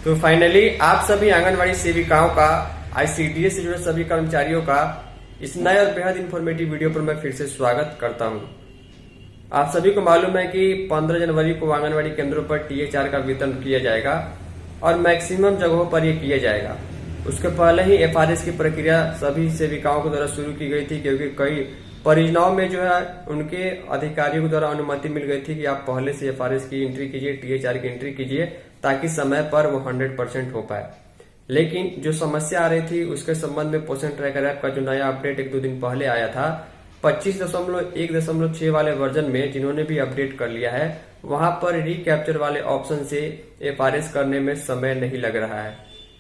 तो फाइनली आप सभी आंगनवाड़ी सेविकाओं का आईसीडीएस से जुड़े सभी कर्मचारियों का इस नए और बेहद इंफॉर्मेटिव वीडियो पर मैं फिर से स्वागत करता हूं। आप सभी को मालूम है कि 15 जनवरी को आंगनवाड़ी केंद्रों पर टीएचआर का वितरण किया जाएगा और मैक्सिमम जगहों पर यह किया जाएगा। उसके पहले ही एफआरएस की प्रक्रिया सभी सेविकाओं के द्वारा शुरू की गई थी, क्योंकि कई परियोजनाओं में जो है उनके अधिकारियों के द्वारा अनुमति मिल गई थी कि आप पहले से एफआरएस की एंट्री कीजिए, टीएचआर की एंट्री कीजिए, ताकि समय पर वो 100% हो पाए। लेकिन जो समस्या आ रही थी उसके संबंध में पोषण ट्रैकर ऐप का जो नया अपडेट 1-2 दिन पहले आया था, 25.1.6 वाले वर्जन में जिन्होंने भी अपडेट कर लिया है, वहां पर रिकैप्चर वाले ऑप्शन से एफआरएस करने में समय नहीं लग रहा है।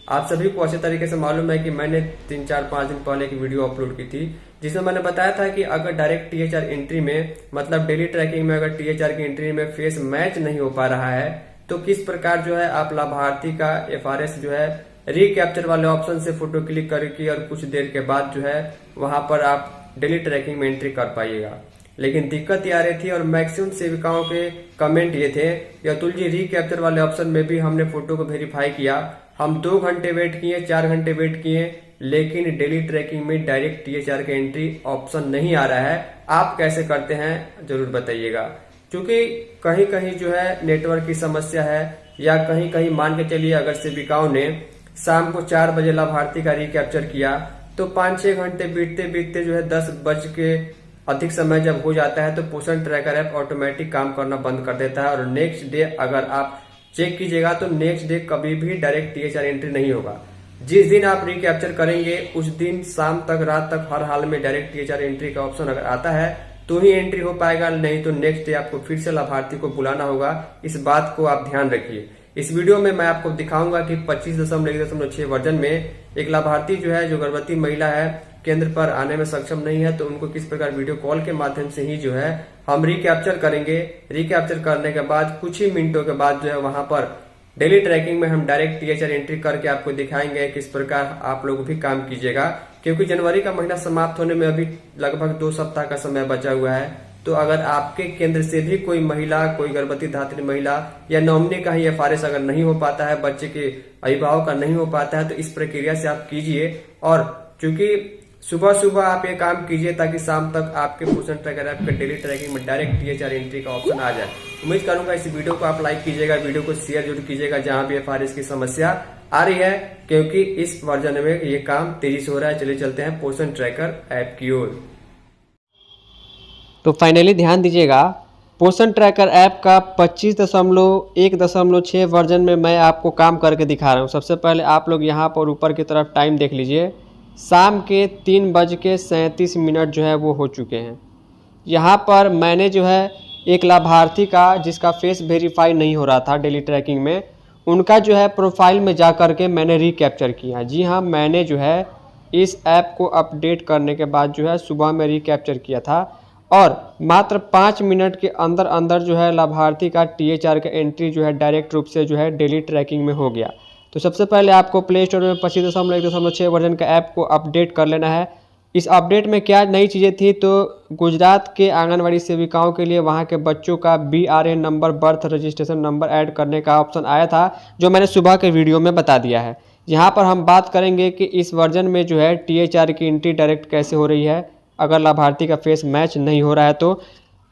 आप सभी को अच्छे तरीके से मालूम है कि मैंने 3-4-5 दिन पहले एक वीडियो अपलोड की थी, जिसमें मैंने बताया था कि अगर डायरेक्ट टीएचआर एंट्री में, मतलब डेली ट्रैकिंग में अगर टीएचआर की एंट्री में फेस मैच नहीं हो पा रहा है, तो किस प्रकार जो है आप लाभार्थी का एफआरएस जो है रिकैप्चर वाले ऑप्शन से फोटो क्लिक करके और कुछ देर के बाद जो है वहां पर आप डेली ट्रैकिंग में एंट्री कर पाइएगा। लेकिन दिक्कत ये आ रही थी और मैक्सिमम सेविकाओं के कमेंट ये थे कि अतुल जी, रिकैप्चर वाले ऑप्शन में भी हमने फोटो को वेरीफाई किया, हम 2 घंटे वेट किए, 4 घंटे वेट किए, लेकिन डेली ट्रैकिंग में डायरेक्ट टीएचआर का एंट्री ऑप्शन नहीं आ रहा है। आप कैसे करते हैं जरूर बताइएगा, क्योंकि कहीं कहीं जो है नेटवर्क की समस्या है, या कहीं कहीं मान के चलिए अगर सेविकाओं ने शाम को 4 बजे लाभार्थी का रिकैप्चर किया तो 5-6 घंटे बीतते बीतते जो है 10 बज के अधिक समय जब हो जाता है तो पोषण ट्रैकर ऐप ऑटोमेटिक काम करना बंद कर देता है। और नेक्स्ट डे अगर आप चेक कीजिएगा तो नेक्स्ट डे कभी भी डायरेक्ट टीएचआर एंट्री नहीं होगा। जिस दिन आप रिकैप्चर करेंगे उस दिन शाम तक, रात तक, हर हाल में डायरेक्ट टीएचआर एंट्री का ऑप्शन अगर आता है तो ही एंट्री हो पाएगा, नहीं तो नेक्स्ट डे आपको फिर से लाभार्थी को बुलाना होगा। इस बात को आप ध्यान रखिए। इस वीडियो में मैं आपको दिखाऊंगा कि 25.1.6 वर्जन में एक लाभार्थी जो है, जो गर्भवती महिला है, केंद्र पर आने में सक्षम नहीं है, तो उनको किस प्रकार वीडियो कॉल के माध्यम से ही जो है हम रिकैप्चर करेंगे। रिकैप्चर करने के बाद कुछ ही मिनटों के बाद जो है वहां पर डेली ट्रैकिंग में हम डायरेक्ट टीएचआर एंट्री करके आपको दिखाएंगे किस प्रकार आप लोग भी काम कीजिएगा, क्योंकि जनवरी का महीना समाप्त होने में अभी लगभग 2 सप्ताह का समय बचा हुआ है। तो अगर आपके केंद्र से भी कोई महिला, कोई गर्भवती धात्री महिला या नॉमिनी का ही एफआरएस अगर नहीं हो पाता है, बच्चे के अभिभावक का नहीं हो पाता है, तो इस प्रक्रिया से आप कीजिए। और चूंकि सुबह सुबह आप ये काम कीजिए ताकि शाम तक आपके पोषण ट्रैकर ऐप के डेली ट्रैकिंग में डायरेक्ट टीएचआर एंट्री का ऑप्शन आ जाए। उम्मीद करूंगा इस वीडियो को आप लाइक कीजिएगा, वीडियो को शेयर जरूर कीजिएगा जहां भी एफआरएस की समस्या आ रही है, क्योंकि इस वर्जन में ये काम तेजी से हो रहा है। चलिए चलते हैं पोषण ट्रैकर ऐप की ओर। तो फाइनली ध्यान दीजिएगा, पोषण ट्रैकर ऐप का 25.1.6 वर्जन में मैं आपको काम करके दिखा रहा हूँ। सबसे पहले आप लोग यहाँ पर ऊपर की तरफ टाइम देख लीजिए, शाम के 3:37 जो है वो हो चुके हैं। यहाँ पर मैंने जो है एक लाभार्थी का, जिसका फेस वेरीफाई नहीं हो रहा था डेली ट्रैकिंग में, उनका जो है प्रोफाइल में जा कर के मैंने रिकैप्चर किया। जी हाँ, मैंने जो है इस ऐप को अपडेट करने के बाद जो है सुबह में रिकैप्चर किया था और मात्र 5 मिनट के अंदर अंदर जो है लाभार्थी का टीएचआर का एंट्री जो है डायरेक्ट रूप से जो है डेली ट्रैकिंग में हो गया। तो सबसे पहले आपको प्ले स्टोर में 25.1.6 वर्जन का ऐप को अपडेट कर लेना है। इस अपडेट में क्या नई चीज़ें थी, तो गुजरात के आंगनवाड़ी सेविकाओं के लिए वहां के बच्चों का BRA number, birth registration number add करने का ऑप्शन आया था, जो मैंने सुबह के वीडियो में बता दिया है। यहाँ पर हम बात करेंगे कि इस वर्जन में जो है टीएचआर की एंट्री डायरेक्ट कैसे हो रही है अगर लाभार्थी का फेस मैच नहीं हो रहा है तो।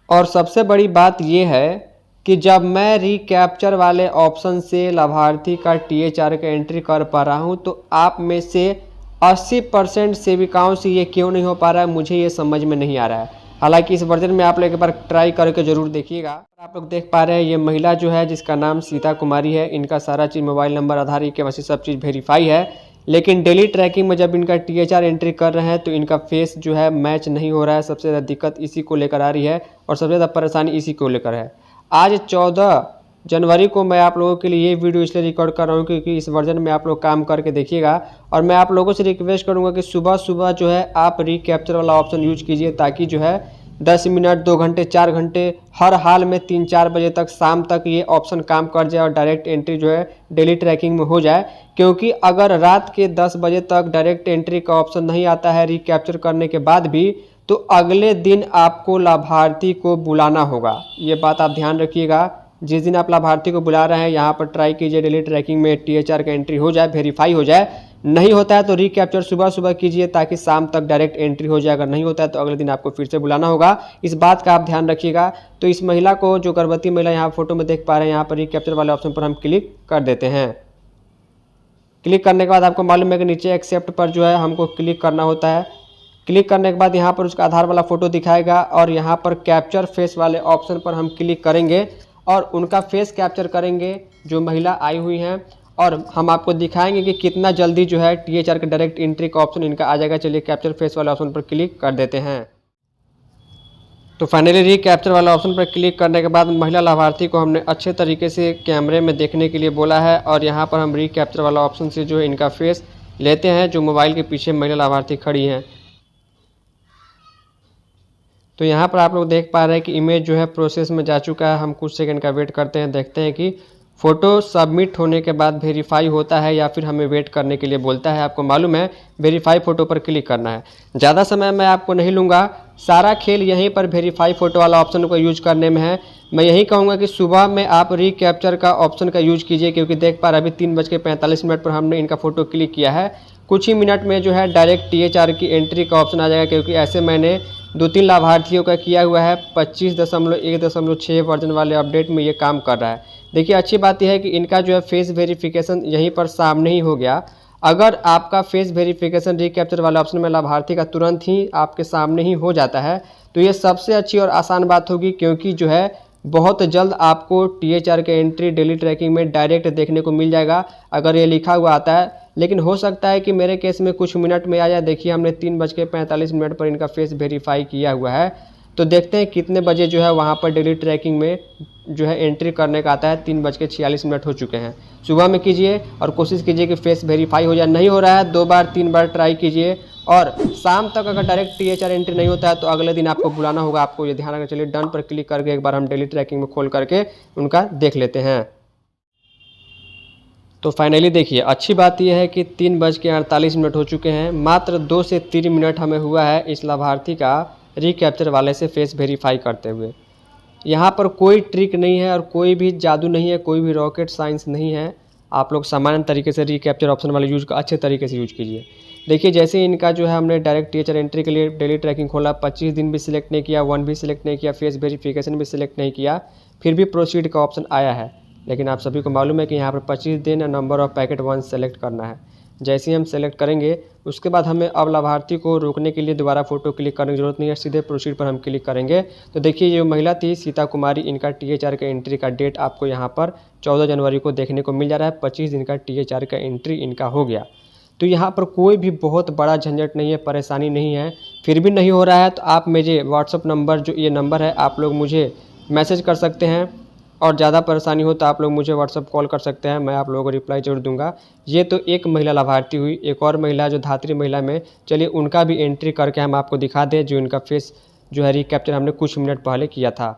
और सबसे बड़ी बात यह है कि जब मैं रिकैप्चर वाले ऑप्शन से लाभार्थी का टीएचआर का एंट्री कर पा रहा हूं, तो आप में से 80% सेविकाओं से ये क्यों नहीं हो पा रहा है, मुझे ये समझ में नहीं आ रहा है। हालांकि इस वर्जन में आप लोग एक बार ट्राई करके जरूर देखिएगा। आप लोग देख पा रहे हैं ये महिला जो है, जिसका नाम सीता कुमारी है, इनका सारा चीज़, मोबाइल नंबर, आधार, केवाईसी सब चीज़ वेरीफाई है। लेकिन डेली ट्रैकिंग में जब इनका टीएचआर एंट्री कर रहे हैं तो इनका फेस जो है मैच नहीं हो रहा है। सबसे ज़्यादा दिक्कत इसी को लेकर आ रही है और सबसे ज़्यादा परेशानी इसी को लेकर है। आज 14 जनवरी को मैं आप लोगों के लिए ये वीडियो इसलिए रिकॉर्ड कर रहा हूँ क्योंकि इस वर्जन में आप लोग काम करके देखिएगा। और मैं आप लोगों से रिक्वेस्ट करूँगा कि सुबह सुबह जो है आप रिकैप्चर वाला ऑप्शन यूज कीजिए, ताकि जो है 10 मिनट, 2 घंटे, 4 घंटे, हर हाल में 3-4 बजे तक, शाम तक ये ऑप्शन काम कर जाए और डायरेक्ट एंट्री जो है डेली ट्रैकिंग में हो जाए। क्योंकि अगर रात के 10 बजे तक डायरेक्ट एंट्री का ऑप्शन नहीं आता है रिकैप्चर करने के बाद भी, तो अगले दिन आपको लाभार्थी को बुलाना होगा। ये बात आप ध्यान रखिएगा। जिस दिन आप लाभार्थी को बुला रहे हैं यहाँ पर ट्राई कीजिए डेली ट्रैकिंग में THR का एंट्री हो जाए, वेरीफाई हो जाए। नहीं होता है तो रीकैप्चर सुबह सुबह कीजिए ताकि शाम तक डायरेक्ट एंट्री हो जाए। अगर नहीं होता है तो अगले दिन आपको फिर से बुलाना होगा, इस बात का आप ध्यान रखिएगा। तो इस महिला को, जो गर्भवती महिला यहाँ फोटो में देख पा रहे हैं, यहाँ पर रीकैप्चर वाले ऑप्शन पर हम क्लिक कर देते हैं। क्लिक करने के बाद आपको मालूम है कि नीचे एक्सेप्ट पर जो है हमको क्लिक करना होता है। क्लिक करने के बाद यहाँ पर उसका आधार वाला फ़ोटो दिखाएगा और यहाँ पर कैप्चर फेस वाले ऑप्शन पर हम क्लिक करेंगे और उनका फेस कैप्चर करेंगे जो महिला आई हुई हैं, और हम आपको दिखाएंगे कि कितना जल्दी जो है THR का डायरेक्ट एंट्री का ऑप्शन इनका आ जाएगा। चलिए कैप्चर फेस वाले ऑप्शन पर क्लिक कर देते हैं। तो फाइनली रीकैप्चर वाला ऑप्शन पर क्लिक करने के बाद महिला लाभार्थी को हमने अच्छे तरीके से कैमरे में देखने के लिए बोला है और यहाँ पर हम रीकैप्चर वाला ऑप्शन से जो है इनका फेस लेते हैं, जो मोबाइल के पीछे महिला लाभार्थी खड़ी हैं। तो यहाँ पर आप लोग देख पा रहे हैं कि इमेज जो है प्रोसेस में जा चुका है। हम कुछ सेकंड का वेट करते हैं, देखते हैं कि फ़ोटो सबमिट होने के बाद वेरीफाई होता है या फिर हमें वेट करने के लिए बोलता है। आपको मालूम है वेरीफाई फ़ोटो पर क्लिक करना है। ज़्यादा समय मैं आपको नहीं लूँगा, सारा खेल यहीं पर वेरीफाई फ़ोटो वाला ऑप्शन को यूज करने में है। मैं यही कहूँगा कि सुबह में आप रीकैप्चर का ऑप्शन का यूज कीजिए, क्योंकि देख पा रहे अभी 3:45 पर हमने इनका फ़ोटो क्लिक किया है। कुछ ही मिनट में जो है डायरेक्ट THR की एंट्री का ऑप्शन आ जाएगा, क्योंकि ऐसे मैंने 2-3 लाभार्थियों का किया हुआ है। 25.1.6 वर्जन वाले अपडेट में ये काम कर रहा है। देखिए अच्छी बात यह है कि इनका जो है फेस वेरिफिकेशन यहीं पर सामने ही हो गया। अगर आपका फेस वेरिफिकेशन रीकैप्चर वाले ऑप्शन में लाभार्थी का तुरंत ही आपके सामने ही हो जाता है तो ये सबसे अच्छी और आसान बात होगी, क्योंकि जो है बहुत जल्द आपको THR के एंट्री डेली ट्रैकिंग में डायरेक्ट देखने को मिल जाएगा अगर ये लिखा हुआ आता है। लेकिन हो सकता है कि मेरे केस में कुछ मिनट में आ जाए। देखिए हमने 3:45 पर इनका फेस वेरीफाई किया हुआ है, तो देखते हैं कितने बजे जो है वहाँ पर डेली ट्रैकिंग में जो है एंट्री करने का आता है। 3:46 हो चुके हैं। सुबह में कीजिए और कोशिश कीजिए कि फेस वेरीफाई हो जाए। नहीं हो रहा है 2 बार 3 बार ट्राई कीजिए, और शाम तक अगर डायरेक्ट THR एंट्री नहीं होता है तो अगले दिन आपको बुलाना होगा। आपको ये ध्यान रखना। चलिए डन पर क्लिक करके एक बार हम डेली ट्रैकिंग में खोल करके उनका देख लेते हैं। तो फाइनली देखिए अच्छी बात यह है कि 3:48 हो चुके हैं। मात्र 2 से 3 मिनट हमें हुआ है इस लाभार्थी का रीकैप्चर वाले से फेस वेरीफाई करते हुए। यहाँ पर कोई ट्रिक नहीं है और कोई भी जादू नहीं है, कोई भी रॉकेट साइंस नहीं है। आप लोग सामान्य तरीके से रीकैप्चर ऑप्शन वाले यूज का अच्छे तरीके से यूज कीजिए। देखिए जैसे ही इनका जो है हमने डायरेक्ट THR एंट्री के लिए डेली ट्रैकिंग खोला, 25 दिन भी सिलेक्ट नहीं किया, 1 भी सिलेक्ट नहीं किया, फेस वेरिफिकेशन भी सिलेक्ट नहीं किया, फिर भी प्रोसीड का ऑप्शन आया है। लेकिन आप सभी को मालूम है कि यहाँ पर 25 दिन नंबर ऑफ पैकेट 1 सेलेक्ट करना है। जैसे ही हम सेलेक्ट करेंगे उसके बाद हमें अब लाभार्थी को रोकने के लिए दोबारा फ़ोटो क्लिक करने की जरूरत नहीं है, सीधे प्रोसीड पर हम क्लिक करेंगे। तो देखिए ये महिला थी सीता कुमारी, इनका THR का एंट्री का डेट आपको यहाँ पर 14 जनवरी को देखने को मिल जा रहा है। 25 दिन का THR का एंट्री इनका हो गया। तो यहाँ पर कोई भी बहुत बड़ा झंझट नहीं है, परेशानी नहीं है। फिर भी नहीं हो रहा है तो आप मुझे व्हाट्सअप नंबर, जो ये नंबर है, आप लोग मुझे मैसेज कर सकते हैं, और ज़्यादा परेशानी हो तो आप लोग मुझे व्हाट्सअप कॉल कर सकते हैं। मैं आप लोगों को रिप्लाई जरूर दूंगा। ये तो एक महिला लाभार्थी हुई। एक और महिला जो धात्री महिला में, चलिए उनका भी एंट्री करके हम आपको दिखा दें, जो इनका फेस जो है रीकैप्चर हमने कुछ मिनट पहले किया था।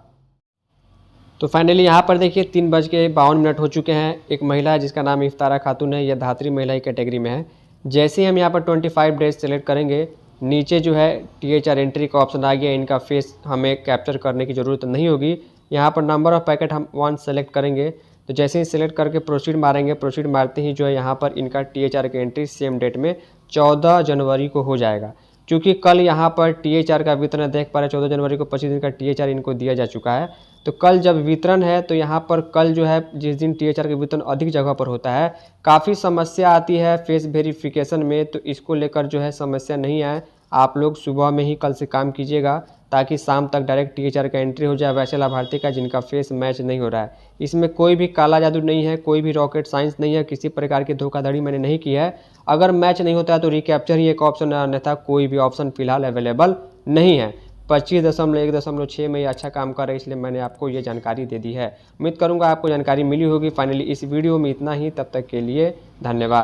तो फाइनली यहाँ पर देखिए 3:52 हो चुके हैं। एक महिला है जिसका नाम इफ्तारा खातून है, यह धात्री महिला की कैटेगरी में है। जैसे ही हम यहाँ पर 25 डेज सेलेक्ट करेंगे, नीचे जो है THR एंट्री का ऑप्शन आ गया। इनका फेस हमें कैप्चर करने की ज़रूरत नहीं होगी। यहाँ पर नंबर ऑफ पैकेट हम 1 सेलेक्ट करेंगे। तो जैसे ही सेलेक्ट करके प्रोसीड मारेंगे, प्रोसीड मारते ही जो है यहाँ पर इनका THR की एंट्री सेम डेट में 14 जनवरी को हो जाएगा। क्योंकि कल यहाँ पर THR का वितरण देख पा रहे 14 जनवरी को 25 दिन का THR इनको दिया जा चुका है। तो कल जब वितरण है तो यहाँ पर कल जो है जिस दिन THR का वितरण अधिक जगह पर होता है, काफ़ी समस्या आती है फेस वेरिफिकेशन में। तो इसको लेकर जो है समस्या नहीं आए, आप लोग सुबह में ही कल से काम कीजिएगा ताकि शाम तक डायरेक्ट THR का एंट्री हो जाए वैसे लाभार्थी का जिनका फेस मैच नहीं हो रहा है। इसमें कोई भी काला जादू नहीं है, कोई भी रॉकेट साइंस नहीं है, किसी प्रकार की धोखाधड़ी मैंने नहीं की है। अगर मैच नहीं होता है तो रीकैप्चर ही एक ऑप्शन है, अन्यथा कोई भी ऑप्शन फिलहाल अवेलेबल नहीं है। 25.1.6 में ये अच्छा काम कर रहा है, इसलिए मैंने आपको ये जानकारी दे दी है। उम्मीद करूँगा आपको जानकारी मिली होगी। फाइनली इस वीडियो में इतना ही, तब तक के लिए धन्यवाद।